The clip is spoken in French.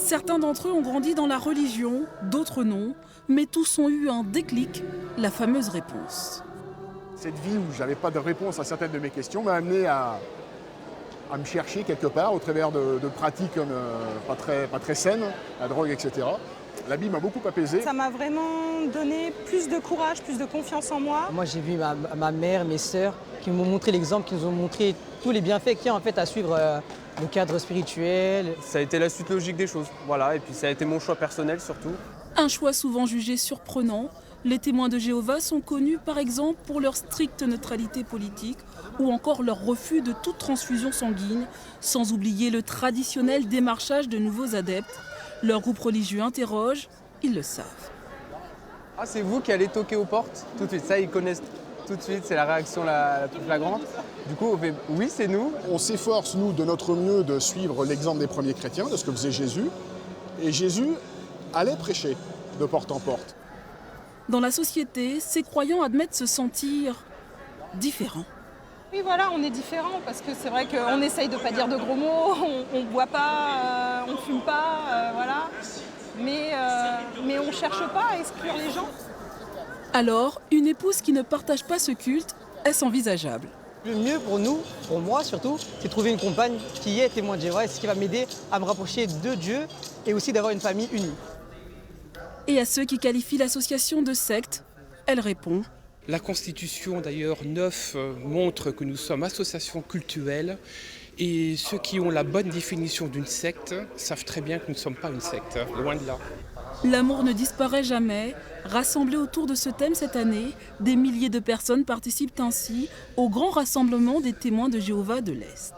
Certains d'entre eux ont grandi dans la religion, d'autres non, mais tous ont eu un déclic, la fameuse réponse. Cette vie où je n'avais pas de réponse à certaines de mes questions m'a amené à me chercher quelque part au travers de pratiques pas très saines, la drogue, etc. La Bible m'a beaucoup apaisé. Ça m'a vraiment donné plus de courage, plus de confiance en moi. Moi, j'ai vu ma mère, mes sœurs qui m'ont montré l'exemple, qui nous ont montré tous les bienfaits qu'il y a en fait à suivre le cadre spirituel. Ça a été la suite logique des choses, voilà, et puis ça a été mon choix personnel surtout. Un choix souvent jugé surprenant. Les témoins de Jéhovah sont connus par exemple pour leur stricte neutralité politique ou encore leur refus de toute transfusion sanguine, sans oublier le traditionnel démarchage de nouveaux adeptes. Leur groupe religieux interroge, ils le savent. Ah, c'est vous qui allez toquer aux portes tout de suite, ça ils connaissent tout de suite, c'est la réaction la plus flagrante. Du coup, on fait oui, c'est nous. On s'efforce, nous, de notre mieux, de suivre l'exemple des premiers chrétiens, de ce que faisait Jésus. Et Jésus allait prêcher de porte en porte. Dans la société, ces croyants admettent se sentir différents. Oui, voilà, on est différents parce que c'est vrai qu'on essaye de ne pas dire de gros mots, on ne boit pas, on ne fume pas, voilà. Mais on ne cherche pas à exclure les gens. Alors, une épouse qui ne partage pas ce culte, est-ce envisageable? Le mieux pour nous, pour moi surtout, c'est de trouver une compagne qui est témoin de Jéhovah et ce qui va m'aider à me rapprocher de Dieu et aussi d'avoir une famille unie. Et à ceux qui qualifient l'association de secte, elle répond. La Constitution d'ailleurs 9 montre que nous sommes association cultuelle et ceux qui ont la bonne définition d'une secte savent très bien que nous ne sommes pas une secte, loin de là. L'amour ne disparaît jamais. Rassemblés autour de ce thème cette année, des milliers de personnes participent ainsi au grand rassemblement des témoins de Jéhovah de l'Est.